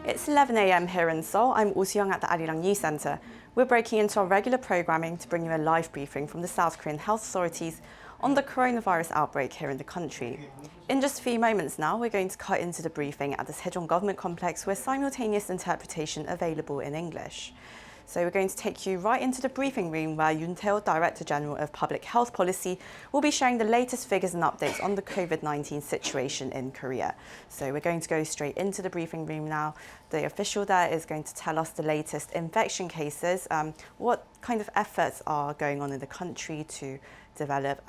It's 11 a.m. here in Seoul. I'm Oh Soo-young at the Arirang News Center. We're breaking into our regular programming to bring you a live briefing from the South Korean health authorities on the coronavirus outbreak here in the country. In just a few moments now, we're going to cut into the briefing at the Sejong Government Complex with simultaneous interpretation available in English. So we're going to take you right into the briefing room where Yoon Tae-ho, Director General of Public Health Policy, will be sharing the latest figures and updates on the COVID-19 situation in Korea. So we're going to go straight into the briefing room now. The official there is going to tell us the latest infection cases, what kind of efforts are going on in the country to develop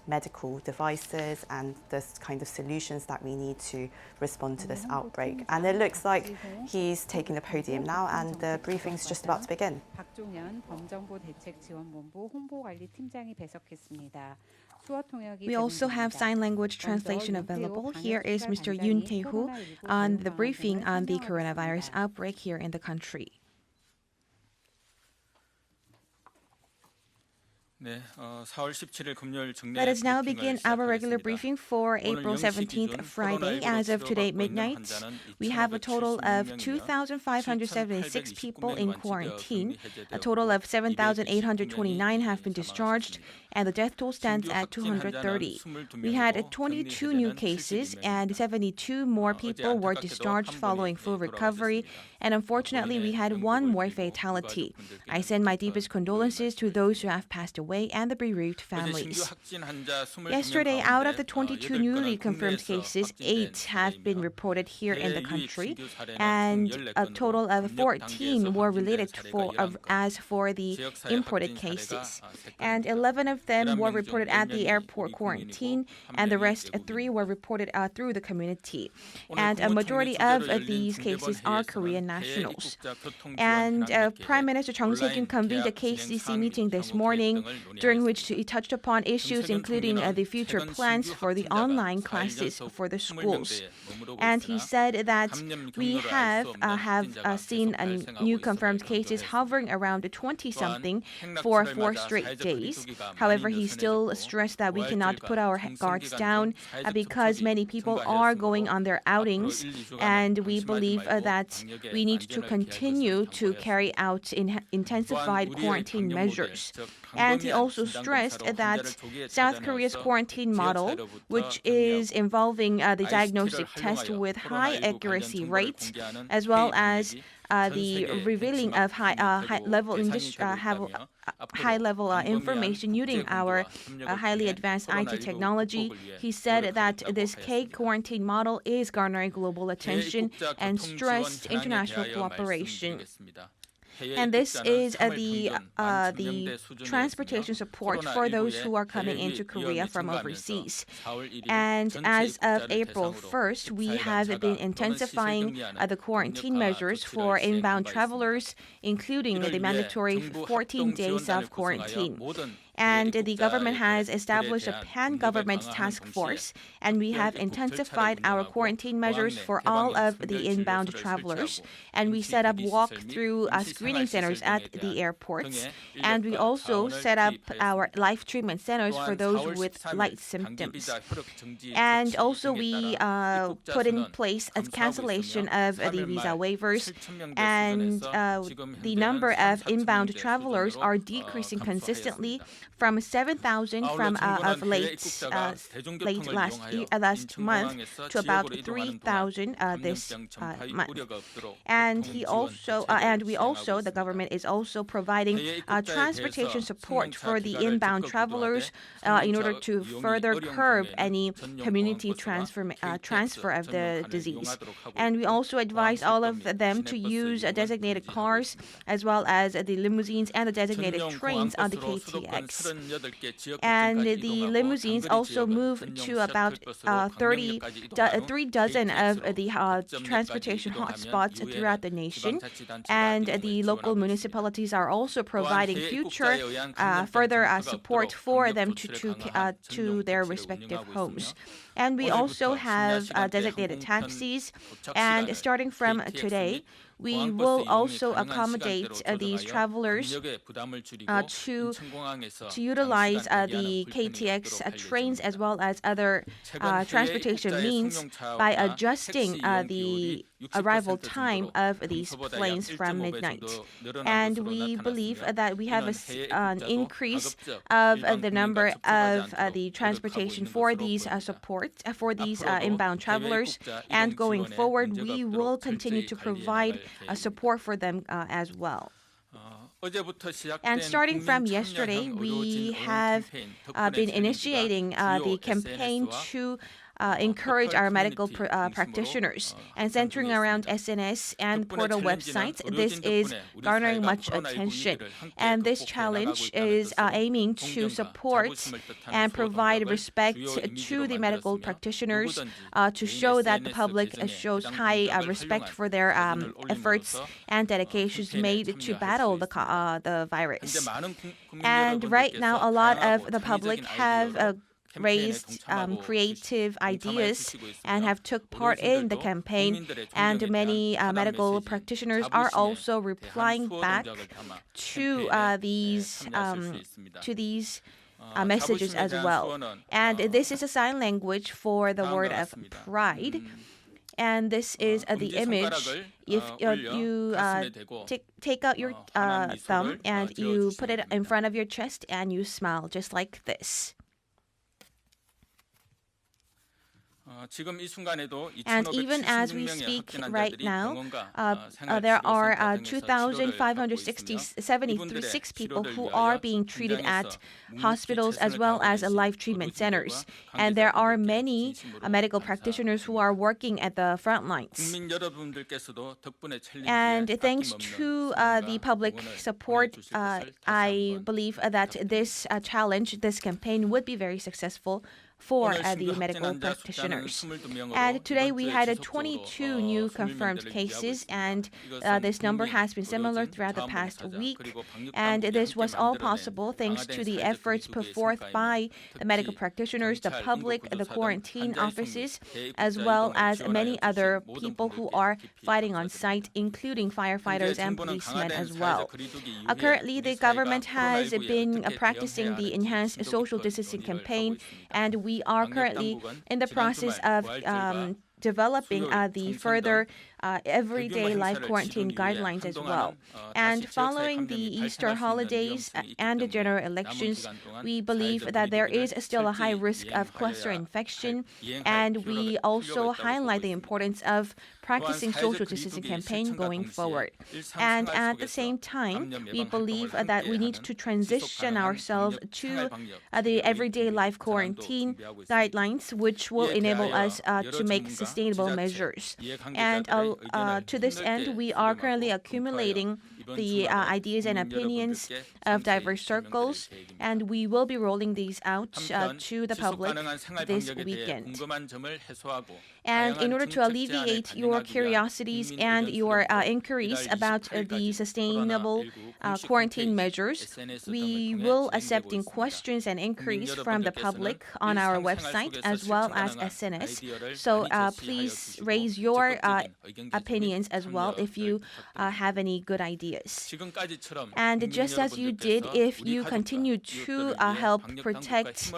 medical devices and the kind of solutions that we need to respond to this outbreak. And it looks like he's taking the podium now and the briefing's just about to begin. We also have sign language translation available. Here is Mr. Yoon Tae-ho on the briefing on the coronavirus outbreak here in the country. Let us now begin our regular briefing for April 17th, Friday. As of today midnight, we have a total of 2,576 people in quarantine. A total of 7,829 have been discharged, and the death toll stands at 230. We had 22 new cases, and 72 more people were discharged following full recovery, and unfortunately, we had one more fatality. I send my deepest condolences to those who have passed away and the bereaved families. Yesterday, out of the 22 newly confirmed cases, 8 have been reported here in the country, and a total of 14 were related as for the imported cases. And 11 of them were reported at the airport quarantine, and the rest 3 were reported through the community. And a majority of these cases are Korean nationals. And Prime Minister Chung Se-kyun convened a KCC meeting this morning, during which he touched upon issues including the future plans for the online classes for the schools. And he said that we have seen new confirmed cases hovering around 20-something for 4 straight days. However, he still stressed that we cannot put our guards down because many people are going on their outings, and we believe that we need to continue to carry out intensified quarantine measures. And he also stressed that South Korea's quarantine model, which is involving the diagnostic test with high accuracy rates, as well as the revealing of high-level information using our highly advanced IT technology. He said that this K-quarantine model is garnering global attention and stressed international cooperation. And this is the transportation support for those who are coming into Korea from overseas. And as of April 1st, we have been intensifying the quarantine measures for inbound travelers, including the mandatory 14 days of quarantine. And the government has established a pan-government task force, and we have intensified our quarantine measures for all of the inbound travelers. And we set up walk-through screening centers at the airports. And we also set up our life treatment centers for those with light symptoms. And also we put in place a cancellation of the visa waivers. And the number of inbound travelers are decreasing consistently from 7,000 of late last month to about 3,000 this month. And the government is also providing transportation support for the inbound travelers in order to further curb any community transfer of the disease. And we also advise all of them to use designated cars as well as the limousines and the designated trains on the KTX. And the limousines also move to about 3 dozen of the transportation hotspots throughout the nation. And the local municipalities are also providing further support for them to their respective homes. And we also have designated taxis. And starting from today, we will also accommodate these travelers to utilize the KTX trains as well as other transportation means by adjusting the arrival time of these planes from midnight. And we believe that we have an increase of the number of the transportation for these inbound travelers. And going forward, we will continue to provide support for them as well. And starting from yesterday, we have been initiating the campaign to encourage our medical practitioners. And centering around SNS and portal websites, this is garnering much attention. And this challenge is aiming to support and provide respect to the medical practitioners to show that the public shows high respect for their efforts and dedications made to battle the virus. And right now, a lot of the public have raised creative ideas and have took part in the campaign, and many medical practitioners are also replying back to these messages as well. And this is a sign language for the word of pride. And this is the image. If you take out your thumb and you put it in front of your chest and you smile just like this. And even as we speak right now, there are 2,576 people who are being treated at hospitals as well as live treatment centers. And there are many medical practitioners who are working at the front lines. And thanks to the public support, I believe that this challenge, this campaign would be very successful for the medical practitioners. And today we had 22 new confirmed cases, and this number has been similar throughout the past week. And this was all possible thanks to the efforts put forth by the medical practitioners, the public, the quarantine offices, as well as many other people who are fighting on site, including firefighters and policemen as well. Currently, the government has been practicing the enhanced social distancing campaign, and we are currently in the process of developing the further everyday life quarantine guidelines as well. And following the Easter holidays and the general elections, we believe that there is still a high risk of cluster infection, and we also highlight the importance of practicing social distancing campaign going forward. And at the same time, we believe that we need to transition ourselves to the everyday life quarantine guidelines, which will enable us to make sustainable measures. And to this end, we are currently accumulating the ideas and opinions of diverse circles, and we will be rolling these out to the public this weekend. And in order to alleviate your curiosities and your inquiries about the sustainable quarantine measures, we will accept questions and inquiries from the public on our website as well as SNS. So please raise your opinions as well if you have any good ideas. And just as you did, if you continue to help protect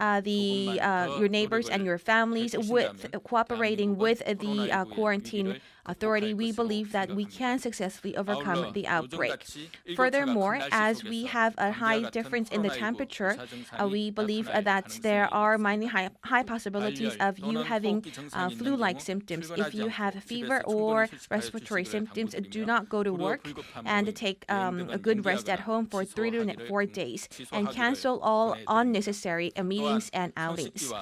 your neighbors and your families with cooperating with the quarantine authority, we believe that we can successfully overcome the outbreak. Furthermore, as we have a high difference in the temperature, we believe that there are many high possibilities of you having flu-like symptoms. If you have fever or respiratory symptoms, do not go to work and take a good rest at home for 3 to 4 days and cancel all unnecessary meetings and outings.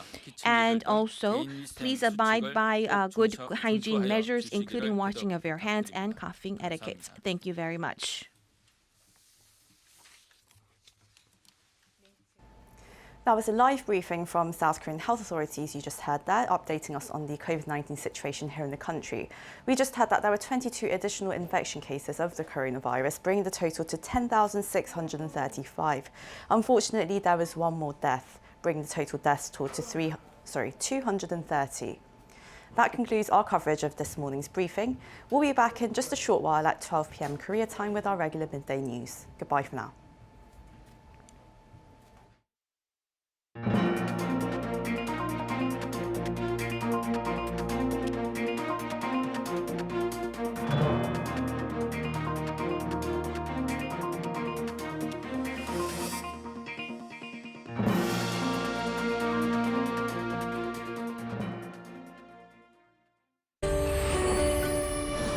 And also, please abide by good hygiene measures, including washing of your hands and coughing etiquettes. Thank you very much. That was a live briefing from South Korean health authorities. You just heard that, updating us on the COVID-19 situation here in the country. We just heard that there were 22 additional infection cases of the coronavirus, bringing the total to 10,635. Unfortunately, there was one more death, bringing the total deaths total to 230. That concludes our coverage of this morning's briefing. We'll be back in just a short while at 12 p.m. Korea time with our regular midday news. Goodbye for now.